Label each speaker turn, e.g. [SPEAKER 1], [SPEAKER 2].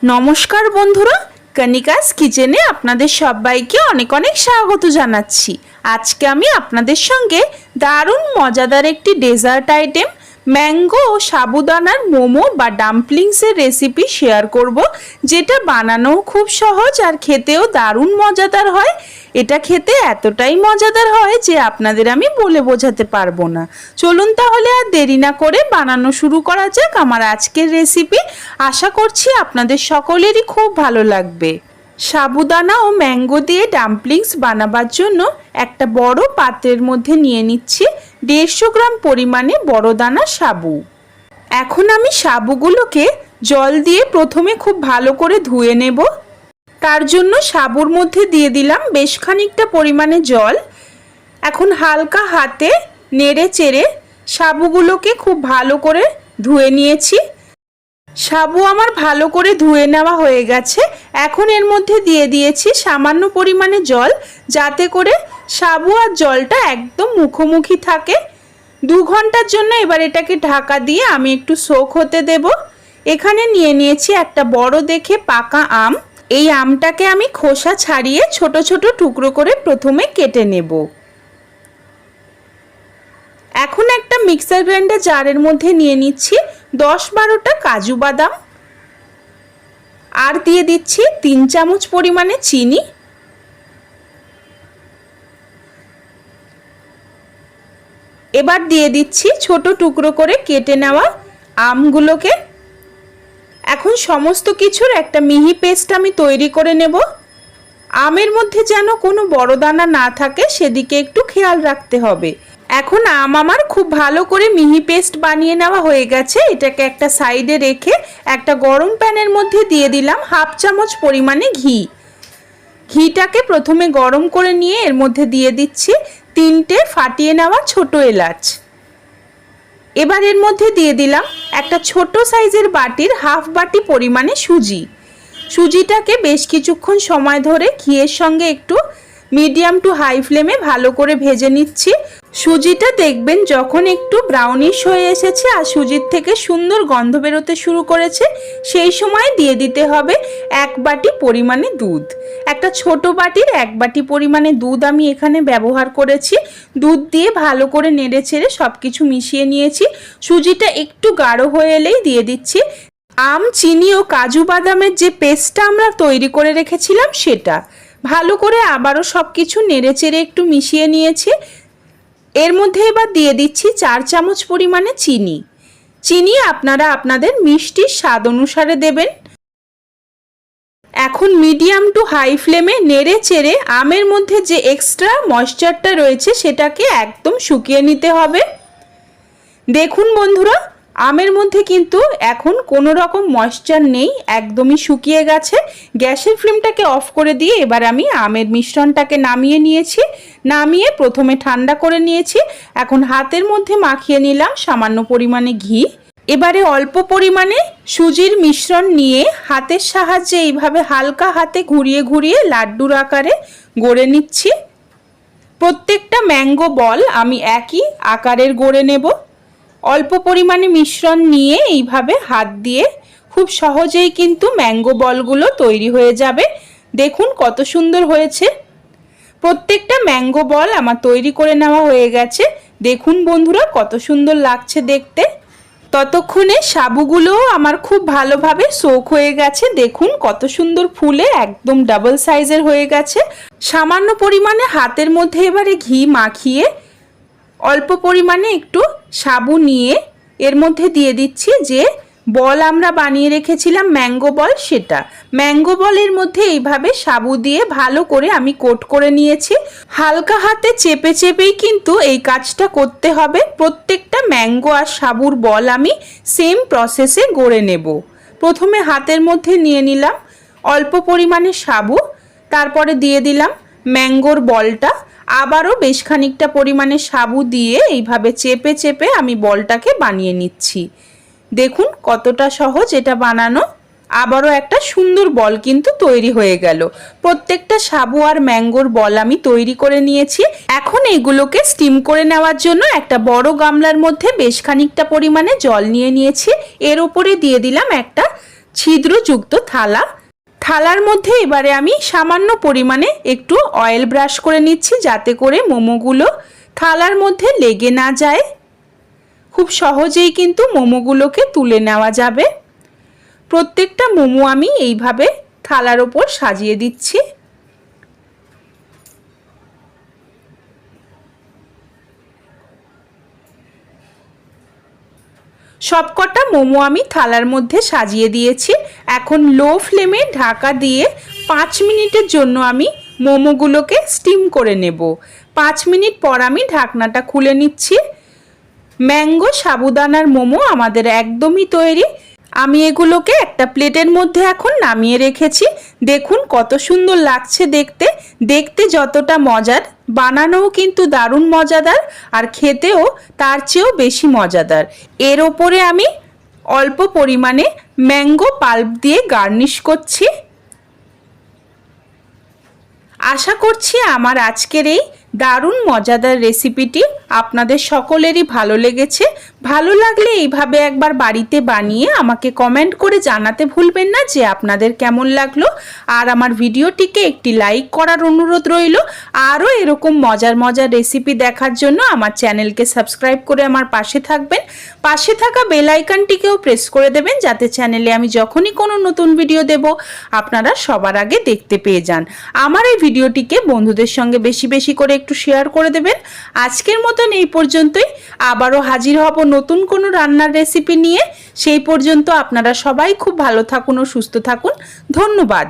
[SPEAKER 1] নমস্কার বন্ধুরা, কণিকাস কিচেনে আপনাদের সবাইকে অনেক অনেক স্বাগত জানাচ্ছি। আজকে আমি আপনাদের সঙ্গে দারুণ মজাদার একটি ডেজার্ট আইটেম ম্যাঙ্গো ও সাবুদানার মোমো বা ডাম্পলিংসের রেসিপি শেয়ার করব, যেটা বানানোও খুব সহজ আর খেতেও দারুণ মজাদার হয়। এটা খেতে এতটাই মজাদার হয় যে আপনাদের আমি বলে বোঝাতে পারবো না। চলুন তাহলে আর দেরি না করে বানানো শুরু করা যাক আমার আজকের রেসিপি। আশা করছি আপনাদের সকলেরই খুব ভালো লাগবে। সাবুদানা ও ম্যাঙ্গো দিয়ে ডাম্পলিংস বানাবার জন্য একটা বড় পাত্রের মধ্যে নিয়ে নিচ্ছি 150 গ্রাম পরিমাণে বড় দানা সাবু। এখন আমি সাবুগুলোকে জল দিয়ে প্রথমে খুব ভালো করে ধুয়ে নেব। তার জন্য সাবুর মধ্যে দিয়ে দিলাম বেশ খানিকটা পরিমাণে জল। এখন হালকা হাতে নেড়ে চেড়ে সাবুগুলোকে খুব ভালো করে ধুয়ে নিয়েছি। সাবু আমার ভালো করে ধুয়ে নেওয়া হয়ে গেছে। এখন এর মধ্যে দিয়ে দিয়েছি সামান্য পরিমাণে জল, যাতে করে সাবু আর জলটা একদম মুখোমুখি থাকে। 2 ঘন্টার জন্য এবার এটাকে ঢাকা দিয়ে আমি একটু সোক হতে দেব। এখানে নিয়ে নিয়েছি একটা বড় দেখে পাকা আম। এই আমটাকে আমি খোসা ছাড়িয়ে ছোট ছোট টুকরো করে প্রথমে কেটে নেব। এখন একটা মিক্সার গ্রাইন্ডার জারের মধ্যে নিয়ে নিচ্ছি 10-12টা কাজু বাদাম, আর দিয়ে দিচ্ছি 3 চামচ পরিমাণে চিনি। এবার দিয়ে দিচ্ছি ছোট টুকরো করে কেটে নেওয়া আমগুলোকে। এখন সমস্ত কিছুর একটা মিহি পেস্ট আমি তৈরি করে নেব। আমের মধ্যে যেন কোনো বড় দানা না থাকে, সেদিকে একটু খেয়াল রাখতে হবে। এখন আম আমার খুব ভালো করে মিহি পেস্ট বানিয়ে নেওয়া হয়ে গেছে। এটাকে একটা সাইডে রেখে একটা গরম প্যানের মধ্যে দিয়ে দিলাম 1/2 চামচ পরিমাণে ঘি। ঘিটাকে প্রথমে গরম করে নিয়ে এর মধ্যে দিয়ে দিচ্ছি 3টে ফাটিয়ে নেওয়া ছোট এলাচ। এবার এর মধ্যে দিয়ে দিলাম একটা ছোট সাইজের বাটির 1/2 বাটি পরিমাণে সুজি। সুজিটাকে বেশ কিছুক্ষণ সময় ধরে ঘিয়ের সঙ্গে একটু মিডিয়াম টু হাই ফ্লেমে ভালো করে ভেজে নিচ্ছি। সুজিটা দেখবেন যখন একটু ব্রাউনিশ হয়ে এসেছে আর সুজির থেকে সুন্দর গন্ধ বেরোতে শুরু করেছে, সেই সময় দিয়ে দিতে হবে 1 বাটি পরিমাণে দুধ। একটা ছোট বাটির 1 বাটি পরিমাণে দুধ আমি এখানে ব্যবহার করেছি। দুধ দিয়ে ভালো করে নেড়ে চেড়ে সব কিছু মিশিয়ে নিয়েছি। সুজিটা একটু গাঢ় হয়ে এলেই দিয়ে দিচ্ছি আম, চিনি ও কাজু বাদামের যে পেস্টটা আমরা তৈরি করে রেখেছিলাম সেটা। ভালো করে আবারও সব কিছু নেড়ে চেড়ে একটু মিশিয়ে নিয়েছি। এর মধ্যে এবার দিয়ে দিচ্ছি 4 চামচ পরিমাণে চিনি। চিনি আপনারা আপনাদের মিষ্টির স্বাদ অনুসারে দেবেন। এখন মিডিয়াম টু হাই ফ্লেমে নেড়ে চেড়ে আমের মধ্যে যে এক্সট্রা ময়েশ্চারটা রয়েছে সেটাকে একদম শুকিয়ে নিতে হবে। দেখুন বন্ধুরা, আমের মধ্যে কিন্তু এখন কোনো রকম ময়েশ্চার নেই, একদমই শুকিয়ে গেছে। গ্যাসের ফ্লেমটাকে অফ করে দিয়ে এবার আমি আমের মিশ্রণটাকে নামিয়ে নিয়েছি। নামিয়ে প্রথমে ঠান্ডা করে নিয়েছি। এখন হাতের মধ্যে মাখিয়ে নিলাম সামান্য পরিমাণে ঘি। এবারে অল্প পরিমাণে সুজির মিশ্রণ নিয়ে হাতের সাহায্যে এইভাবে হালকা হাতে ঘুরিয়ে ঘুরিয়ে লাড্ডুর আকারে গড়ে নিচ্ছি। প্রত্যেকটা ম্যাঙ্গো বল আমি একই আকারের গড়ে নেব। অল্প পরিমাণে মিশ্রণ নিয়ে এইভাবে হাত দিয়ে খুব সহজেই কিন্তু ম্যাঙ্গো বলগুলো তৈরি হয়ে যাবে। দেখুন কত সুন্দর হয়েছে। প্রত্যেকটা ম্যাঙ্গো বল আমার তৈরি করে নেওয়া হয়ে গেছে। দেখুন বন্ধুরা কত সুন্দর লাগছে দেখতে। ততক্ষণে সাবুগুলোও আমার খুব ভালোভাবে সোক হয়ে গেছে। দেখুন কত সুন্দর ফুলে একদম ডাবল সাইজের হয়ে গেছে। সামান্য পরিমাণে হাতের মধ্যে এবারে ঘি মাখিয়ে অল্প পরিমাণে একটু সাবু নিয়ে এর মধ্যে দিয়ে দিচ্ছি যে বল আমরা বানিয়ে রেখেছিলাম ম্যাঙ্গো বল, সেটা। ম্যাঙ্গো বলের মধ্যে এইভাবে সাবু দিয়ে ভালো করে আমি কোট করে নিয়েছি। হালকা হাতে চেপে চেপেই কিন্তু এই কাজটা করতে হবে। প্রত্যেকটা ম্যাঙ্গো আর সাবুর বল আমি সেম প্রসেসে গড়ে নেব। প্রথমে হাতের মধ্যে নিয়ে নিলাম অল্প পরিমাণে সাবু, তারপরে দিয়ে দিলাম ম্যাঙ্গোর বলটা। আবারও বেশ খানিকটা পরিমাণে সাবু দিয়ে এইভাবে চেপে চেপে আমি বলটাকে বানিয়ে নিচ্ছি। দেখুন কতটা সহজ এটা বানানো। আবারও একটা সুন্দর বল কিন্তু তৈরি হয়ে গেল। প্রত্যেকটা সাবু আর ম্যাঙ্গোর বল আমি তৈরি করে নিয়েছি। এখন এইগুলোকে স্টিম করে নেওয়ার জন্য একটা বড় গামলার মধ্যে বেশ খানিকটা পরিমাণে জল নিয়ে নিয়েছি। এর উপরে দিয়ে দিলাম একটা ছিদ্রযুক্ত থালা। থালার মধ্যে এবারে আমি সামান্য পরিমাণে একটু অয়েল ব্রাশ করে নিচ্ছি, যাতে করে মোমোগুলো থালার মধ্যে লেগে না যায়। খুব সহজেই কিন্তু মোমোগুলোকে তুলে নেওয়া যাবে। প্রত্যেকটা মোমো আমি এইভাবে থালার ওপর সাজিয়ে দিচ্ছি। সবকটা মোমো আমি থালার মধ্যে সাজিয়ে দিয়েছি। এখন লো ফ্লেমে ঢাকা দিয়ে 5 মিনিটের জন্য আমি মোমোগুলোকে স্টিম করে নেব। 5 মিনিট পর আমি ঢাকনাটা খুলে নিচ্ছি। ম্যাঙ্গো সাবুদানার মোমো আমাদের একদমই তৈরি। আমি এগুলোকে একটা প্লেটের মধ্যে এখন নামিয়ে রেখেছি। দেখুন কত সুন্দর লাগছে দেখতে। দেখতে যতটা মজার, বানানোও কিন্তু দারুণ মজাদার, আর খেতেও তার চেয়েও বেশি মজাদার। এর ওপরে আমি অল্প পরিমাণে ম্যাঙ্গো পাল্প দিয়ে গার্নিশ করছি। আশা করছি আমার আজকের এই দারুণ মজাদার রেসিপিটি আপনাদের সকলেরই ভালো লেগেছে। ভালো লাগলে এইভাবে একবার বাড়িতে বানিয়ে আমাকে কমেন্ট করে জানাতে ভুলবেন না যে আপনাদের কেমন লাগলো। আর আমার ভিডিওটিকে একটি লাইক করার অনুরোধ রইল। আরও এরকম মজার মজার রেসিপি দেখার জন্য আমার চ্যানেলকে সাবস্ক্রাইব করে আমার পাশে থাকবেন। পাশে থাকা বেল আইকনটিকেও প্রেস করে দেবেন, যাতে চ্যানেলে আমি যখনই কোনো নতুন ভিডিও দেব আপনারা সবার আগে দেখতে পেয়ে যান। আমার এই ভিডিওটিকে বন্ধুদের সঙ্গে বেশি বেশি করে একটু শেয়ার করে দেবেন। আজকের মতন এই পর্যন্তই। আবারও হাজির হব নতুন কোনো রান্নার রেসিপি নিয়ে। সেই পর্যন্ত আপনারা সবাই খুব ভালো থাকুন ও সুস্থ থাকুন। ধন্যবাদ।